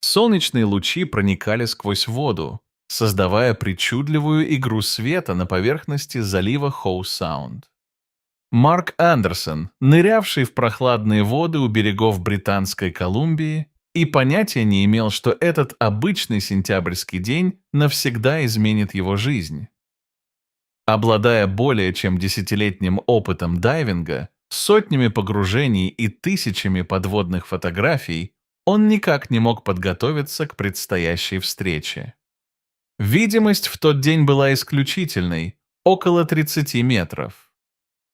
Солнечные лучи проникали сквозь воду, создавая причудливую игру света на поверхности залива Хоу-Саунд. Марк Андерсон, нырявший в прохладные воды у берегов Британской Колумбии, и понятия не имел, что этот обычный сентябрьский день навсегда изменит его жизнь. Обладая более чем десятилетним опытом дайвинга, сотнями погружений и тысячами подводных фотографий, он никак не мог подготовиться к предстоящей встрече. Видимость в тот день была исключительной, около 30 метров.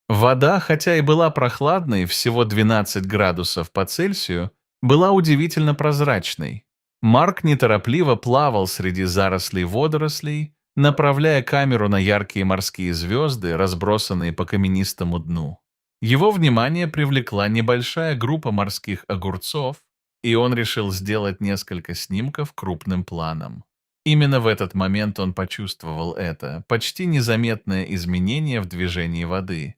Вода, хотя и была прохладной, всего 12 градусов по Цельсию, была удивительно прозрачной. Марк неторопливо плавал среди зарослей водорослей, направляя камеру на яркие морские звезды, разбросанные по каменистому дну. Его внимание привлекла небольшая группа морских огурцов, и он решил сделать несколько снимков крупным планом. Именно в этот момент он почувствовал это, почти незаметное изменение в движении воды.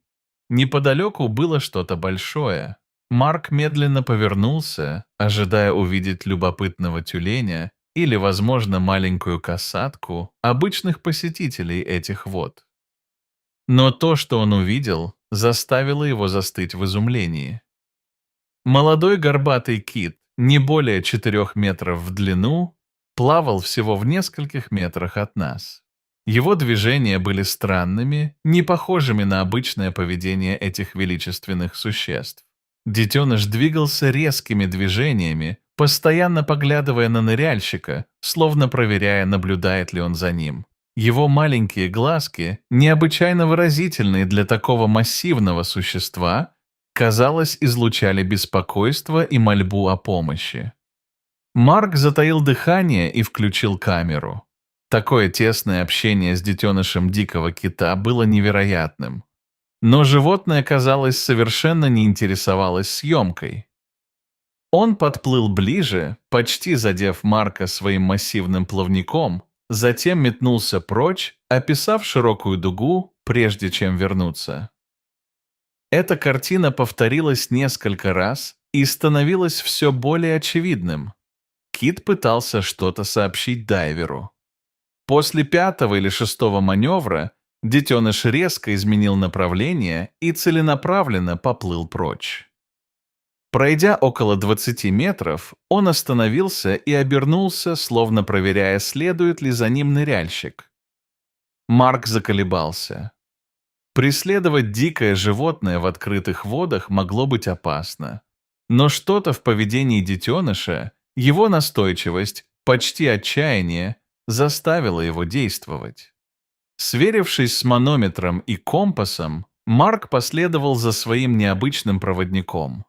Неподалеку было что-то большое. Марк медленно повернулся, ожидая увидеть любопытного тюленя или, возможно, маленькую касатку обычных посетителей этих вод. Но то, что он увидел, заставило его застыть в изумлении. Молодой горбатый кит, не более 4 метров в длину, плавал всего в нескольких метрах от нас. Его движения были странными, не похожими на обычное поведение этих величественных существ. Детеныш двигался резкими движениями, постоянно поглядывая на ныряльщика, словно проверяя, наблюдает ли он за ним. Его маленькие глазки, необычайно выразительные для такого массивного существа, казалось, излучали беспокойство и мольбу о помощи. Марк затаил дыхание и включил камеру. Такое тесное общение с детенышем дикого кита было невероятным. Но животное, казалось, совершенно не интересовалось съемкой. Он подплыл ближе, почти задев Марка своим массивным плавником, затем метнулся прочь, описав широкую дугу, прежде чем вернуться. Эта картина повторилась несколько раз и становилась все более очевидным. Кит пытался что-то сообщить дайверу. После 5-го или 6-го маневра детеныш резко изменил направление и целенаправленно поплыл прочь. Пройдя около 20 метров, он остановился и обернулся, словно проверяя, следует ли за ним ныряльщик. Марк заколебался. Преследовать дикое животное в открытых водах могло быть опасно. Но что-то в поведении детеныша, его настойчивость, почти отчаяние, заставило его действовать. Сверившись с манометром и компасом, Марк последовал за своим необычным проводником.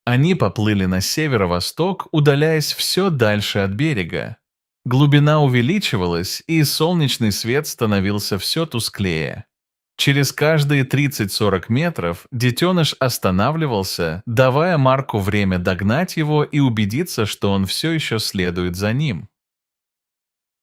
Они поплыли на северо-восток, удаляясь все дальше от берега. Глубина увеличивалась, и солнечный свет становился все тусклее. Через каждые 30-40 метров детеныш останавливался, давая Марку время догнать его и убедиться, что он все еще следует за ним.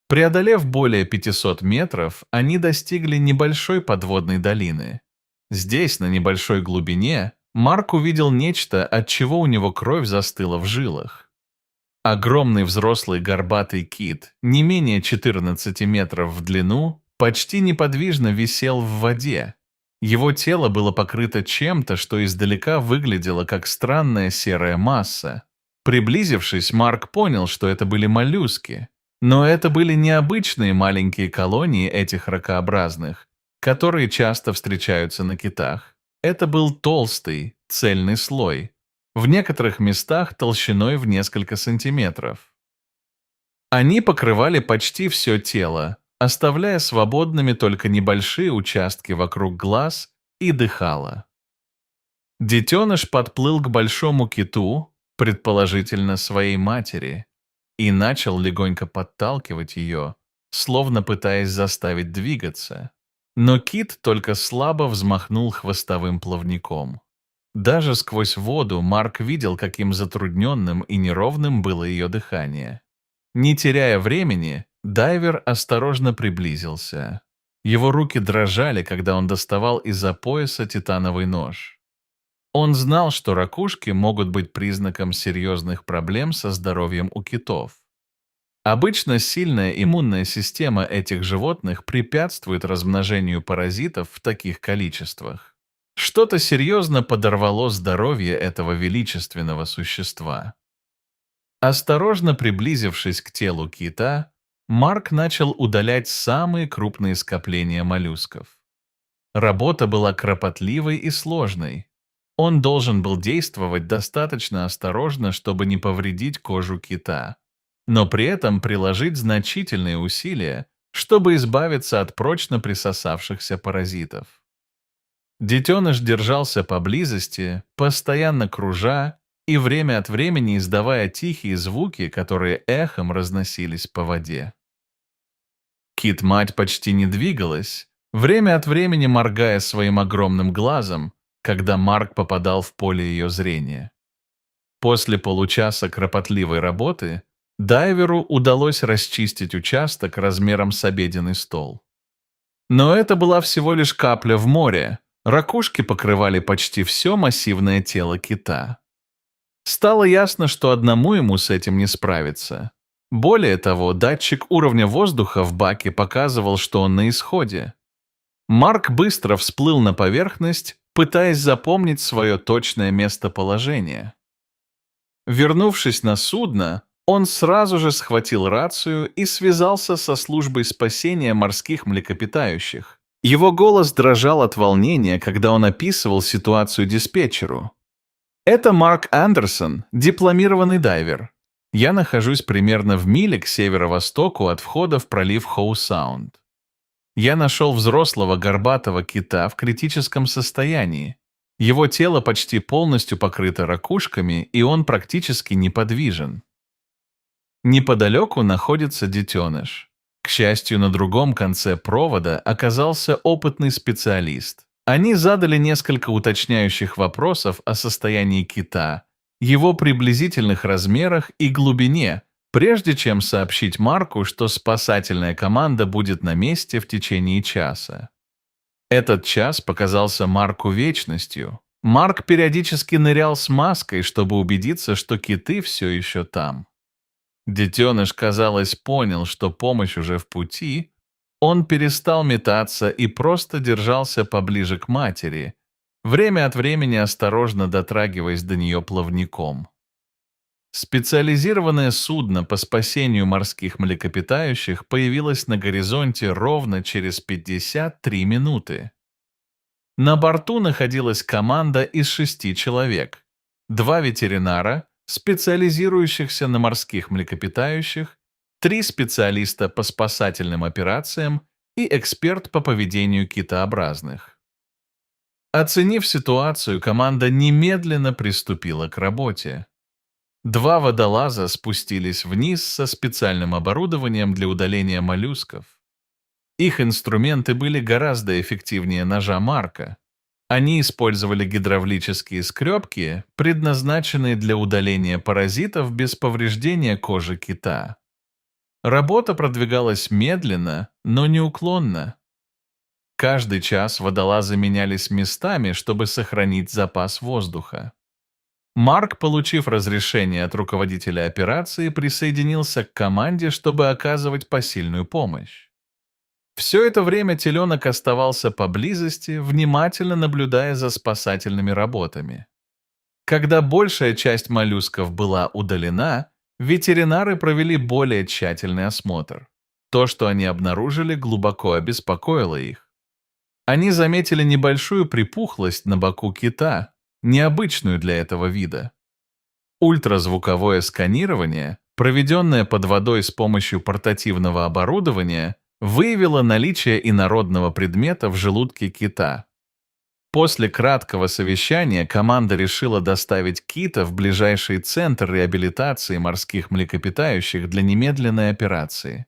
Преодолев более 500 метров, они достигли небольшой подводной долины. Здесь, на небольшой глубине, Марк увидел нечто, от чего у него кровь застыла в жилах. Огромный взрослый горбатый кит, не менее 14 метров в длину, почти неподвижно висел в воде. Его тело было покрыто чем-то, что издалека выглядело как странная серая масса. Приблизившись, Марк понял, что это были моллюски. Но это были необычные маленькие колонии этих ракообразных, которые часто встречаются на китах. Это был толстый, цельный слой, в некоторых местах толщиной в несколько сантиметров. Они покрывали почти все тело, оставляя свободными только небольшие участки вокруг глаз и дыхала. Детеныш подплыл к большому киту, предположительно своей матери, и начал легонько подталкивать ее, словно пытаясь заставить двигаться. Но кит только слабо взмахнул хвостовым плавником. Даже сквозь воду Марк видел, каким затрудненным и неровным было ее дыхание. Не теряя времени, дайвер осторожно приблизился. Его руки дрожали, когда он доставал из-за пояса титановый нож. Он знал, что ракушки могут быть признаком серьезных проблем со здоровьем у китов. Обычно сильная иммунная система этих животных препятствует размножению паразитов в таких количествах. Что-то серьезно подорвало здоровье этого величественного существа. Осторожно приблизившись к телу кита, Марк начал удалять самые крупные скопления моллюсков. Работа была кропотливой и сложной. Он должен был действовать достаточно осторожно, чтобы не повредить кожу кита, но при этом приложить значительные усилия, чтобы избавиться от прочно присосавшихся паразитов. Детеныш держался поблизости, постоянно кружа и время от времени издавая тихие звуки, которые эхом разносились по воде. Кит-мать почти не двигалась, время от времени моргая своим огромным глазом, когда Марк попадал в поле ее зрения. После получаса кропотливой работы дайверу удалось расчистить участок размером с обеденный стол. Но это была всего лишь капля в море. Ракушки покрывали почти все массивное тело кита. Стало ясно, что одному ему с этим не справиться. Более того, датчик уровня воздуха в баке показывал, что он на исходе. Марк быстро всплыл на поверхность, пытаясь запомнить свое точное местоположение. Вернувшись на судно, он сразу же схватил рацию и связался со службой спасения морских млекопитающих. Его голос дрожал от волнения, когда он описывал ситуацию диспетчеру. «Это Марк Андерсон, дипломированный дайвер. Я нахожусь примерно в миле к северо-востоку от входа в пролив Хоу-Саунд. Я нашел взрослого горбатого кита в критическом состоянии. Его тело почти полностью покрыто ракушками, и он практически неподвижен. Неподалеку находится детеныш. К счастью, на другом конце провода оказался опытный специалист. Они задали несколько уточняющих вопросов о состоянии кита, его приблизительных размерах и глубине, прежде чем сообщить Марку, что спасательная команда будет на месте в течение часа. Этот час показался Марку вечностью. Марк периодически нырял с маской, чтобы убедиться, что киты все еще там. Детеныш, казалось, понял, что помощь уже в пути. Он перестал метаться и просто держался поближе к матери, время от времени осторожно дотрагиваясь до нее плавником. Специализированное судно по спасению морских млекопитающих появилось на горизонте ровно через 53 минуты. На борту находилась команда из 6 человек, 2 ветеринара, специализирующихся на морских млекопитающих, 3 специалиста по спасательным операциям и эксперт по поведению китообразных. Оценив ситуацию, команда немедленно приступила к работе. 2 водолаза спустились вниз со специальным оборудованием для удаления моллюсков. Их инструменты были гораздо эффективнее ножа Марка. Они использовали гидравлические скребки, предназначенные для удаления паразитов без повреждения кожи кита. Работа продвигалась медленно, но неуклонно. Каждый час водолазы менялись местами, чтобы сохранить запас воздуха. Марк, получив разрешение от руководителя операции, присоединился к команде, чтобы оказывать посильную помощь. Все это время теленок оставался поблизости, внимательно наблюдая за спасательными работами. Когда большая часть моллюсков была удалена, ветеринары провели более тщательный осмотр. То, что они обнаружили, глубоко обеспокоило их. Они заметили небольшую припухлость на боку кита, необычную для этого вида. Ультразвуковое сканирование, проведенное под водой с помощью портативного оборудования, выявило наличие инородного предмета в желудке кита. После краткого совещания команда решила доставить кита в ближайший центр реабилитации морских млекопитающих для немедленной операции.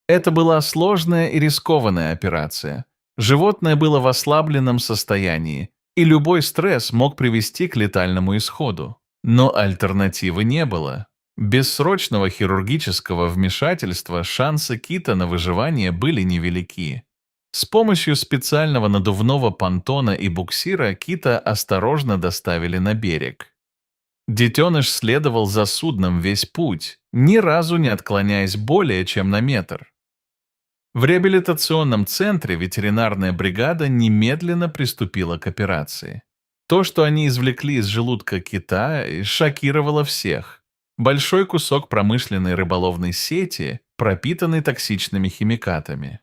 Это была сложная и рискованная операция. Животное было в ослабленном состоянии, и любой стресс мог привести к летальному исходу. Но альтернативы не было. Без срочного хирургического вмешательства шансы кита на выживание были невелики. С помощью специального надувного понтона и буксира кита осторожно доставили на берег. Детеныш следовал за судном весь путь, ни разу не отклоняясь более чем на метр. В реабилитационном центре ветеринарная бригада немедленно приступила к операции. То, что они извлекли из желудка кита, шокировало всех. Большой кусок промышленной рыболовной сети, пропитанный токсичными химикатами.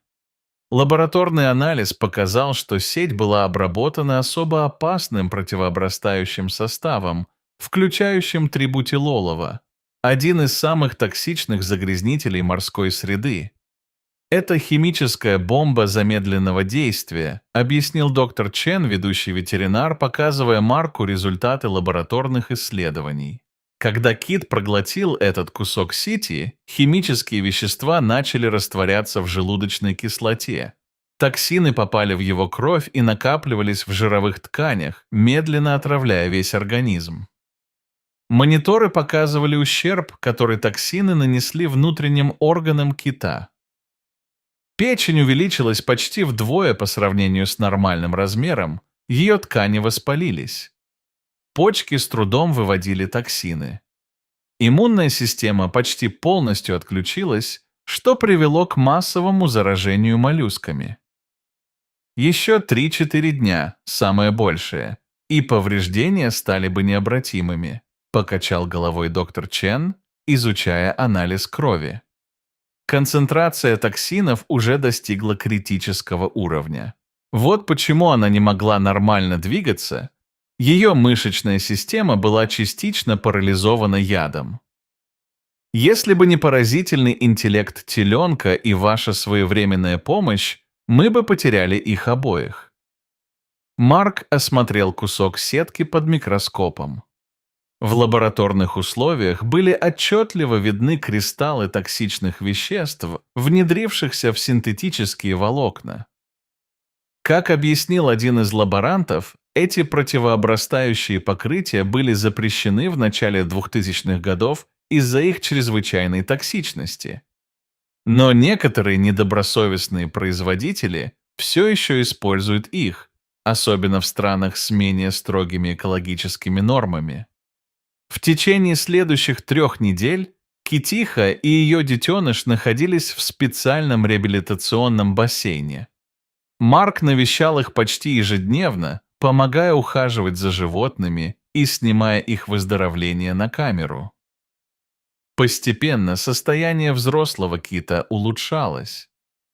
Лабораторный анализ показал, что сеть была обработана особо опасным противообрастающим составом, включающим трибутилолово, один из самых токсичных загрязнителей морской среды. «Это химическая бомба замедленного действия», объяснил доктор Чен, ведущий ветеринар, показывая Марку результаты лабораторных исследований. Когда кит проглотил этот кусок сети, химические вещества начали растворяться в желудочной кислоте. Токсины попали в его кровь и накапливались в жировых тканях, медленно отравляя весь организм. Мониторы показывали ущерб, который токсины нанесли внутренним органам кита. Печень увеличилась почти вдвое по сравнению с нормальным размером, ее ткани воспалились. Почки с трудом выводили токсины. Иммунная система почти полностью отключилась, что привело к массовому заражению моллюсками. Еще 3-4 дня, самое большее, и повреждения стали бы необратимыми, покачал головой доктор Чен, изучая анализ крови. Концентрация токсинов уже достигла критического уровня. Вот почему она не могла нормально двигаться. Ее мышечная система была частично парализована ядом. Если бы не поразительный интеллект теленка и ваша своевременная помощь, мы бы потеряли их обоих. Марк осмотрел кусок сетки под микроскопом. В лабораторных условиях были отчетливо видны кристаллы токсичных веществ, внедрившихся в синтетические волокна. Как объяснил один из лаборантов, эти противообрастающие покрытия были запрещены в начале 2000-х годов из-за их чрезвычайной токсичности. Но некоторые недобросовестные производители все еще используют их, особенно в странах с менее строгими экологическими нормами. В течение следующих 3 недель китиха и ее детеныш находились в специальном реабилитационном бассейне. Марк навещал их почти ежедневно, помогая ухаживать за животными и снимая их выздоровление на камеру. Постепенно состояние взрослого кита улучшалось.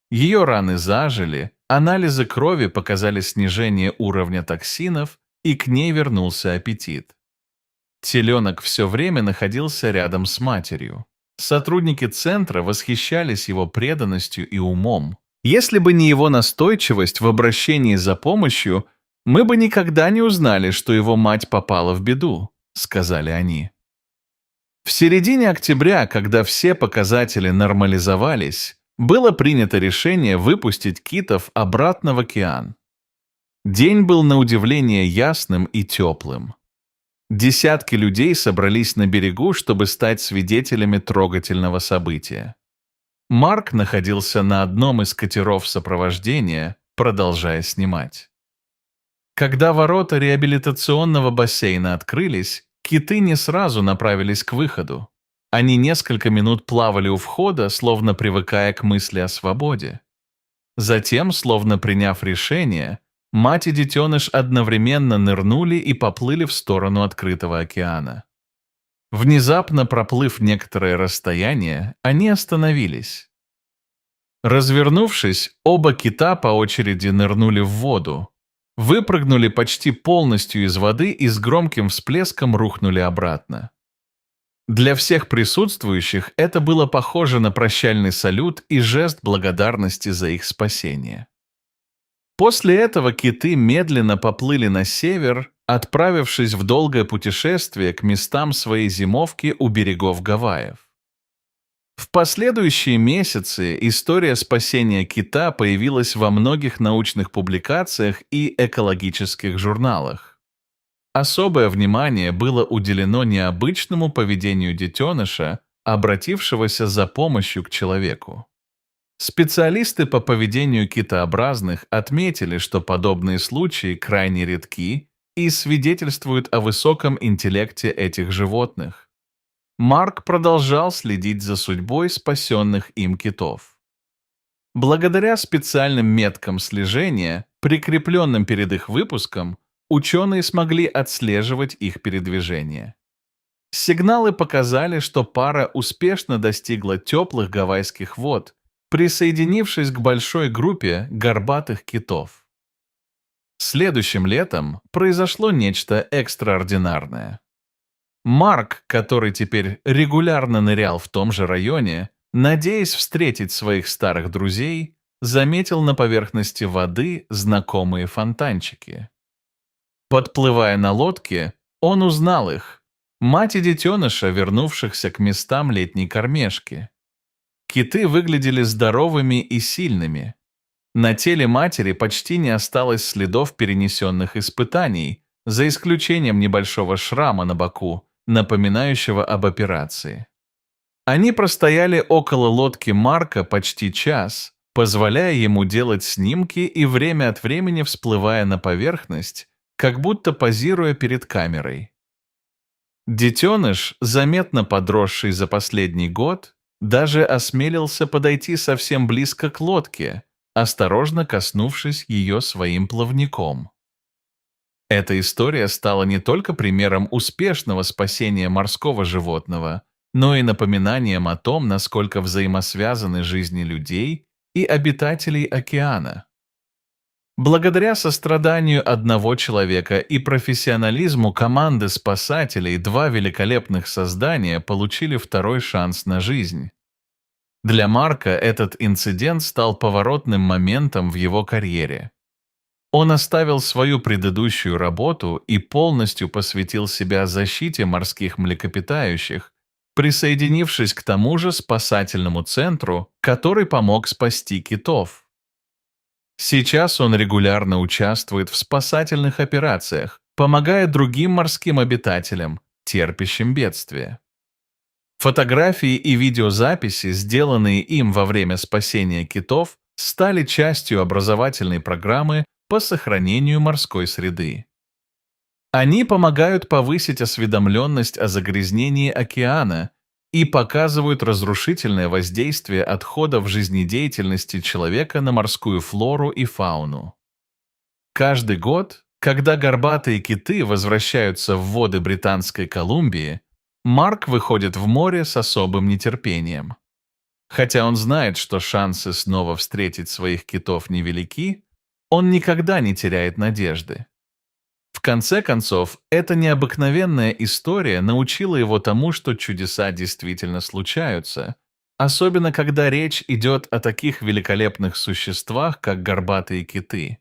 Ее раны зажили, анализы крови показали снижение уровня токсинов, и к ней вернулся аппетит. Теленок все время находился рядом с матерью. Сотрудники центра восхищались его преданностью и умом. Если бы не его настойчивость в обращении за помощью, мы бы никогда не узнали, что его мать попала в беду, сказали они. В середине октября, когда все показатели нормализовались, было принято решение выпустить китов обратно в океан. День был на удивление ясным и теплым. Десятки людей собрались на берегу, чтобы стать свидетелями трогательного события. Марк находился на одном из катеров сопровождения, продолжая снимать. Когда ворота реабилитационного бассейна открылись, киты не сразу направились к выходу. Они несколько минут плавали у входа, словно привыкая к мысли о свободе. Затем, словно приняв решение, мать и детеныш одновременно нырнули и поплыли в сторону открытого океана. Внезапно проплыв некоторое расстояние, они остановились. Развернувшись, оба кита по очереди нырнули в воду, выпрыгнули почти полностью из воды и с громким всплеском рухнули обратно. Для всех присутствующих это было похоже на прощальный салют и жест благодарности за их спасение. После этого киты медленно поплыли на север, отправившись в долгое путешествие к местам своей зимовки у берегов Гавайев. В последующие месяцы история спасения кита появилась во многих научных публикациях и экологических журналах. Особое внимание было уделено необычному поведению детеныша, обратившегося за помощью к человеку. Специалисты по поведению китообразных отметили, что подобные случаи крайне редки и свидетельствуют о высоком интеллекте этих животных. Марк продолжал следить за судьбой спасенных им китов. Благодаря специальным меткам слежения, прикрепленным перед их выпуском, ученые смогли отслеживать их передвижение. Сигналы показали, что пара успешно достигла теплых гавайских вод, присоединившись к большой группе горбатых китов. Следующим летом произошло нечто экстраординарное. Марк, который теперь регулярно нырял в том же районе, надеясь встретить своих старых друзей, заметил на поверхности воды знакомые фонтанчики. Подплывая на лодке, он узнал их. Мать и детеныша, вернувшихся к местам летней кормежки. Киты выглядели здоровыми и сильными. На теле матери почти не осталось следов перенесенных испытаний, за исключением небольшого шрама на боку, напоминающего об операции. Они простояли около лодки Марка почти час, позволяя ему делать снимки и время от времени всплывая на поверхность, как будто позируя перед камерой. Детеныш, заметно подросший за последний год, даже осмелился подойти совсем близко к лодке, осторожно коснувшись ее своим плавником. Эта история стала не только примером успешного спасения морского животного, но и напоминанием о том, насколько взаимосвязаны жизни людей и обитателей океана. Благодаря состраданию одного человека и профессионализму команды спасателей два великолепных создания получили второй шанс на жизнь. Для Марка этот инцидент стал поворотным моментом в его карьере. Он оставил свою предыдущую работу и полностью посвятил себя защите морских млекопитающих, присоединившись к тому же спасательному центру, который помог спасти китов. Сейчас он регулярно участвует в спасательных операциях, помогая другим морским обитателям, терпящим бедствия. Фотографии и видеозаписи, сделанные им во время спасения китов, стали частью образовательной программы по сохранению морской среды. Они помогают повысить осведомленность о загрязнении океана и показывают разрушительное воздействие отходов жизнедеятельности человека на морскую флору и фауну. Каждый год, когда горбатые киты возвращаются в воды Британской Колумбии, Марк выходит в море с особым нетерпением. Хотя он знает, что шансы снова встретить своих китов невелики, он никогда не теряет надежды. В конце концов, эта необыкновенная история научила его тому, что чудеса действительно случаются, особенно когда речь идет о таких великолепных существах, как горбатые киты.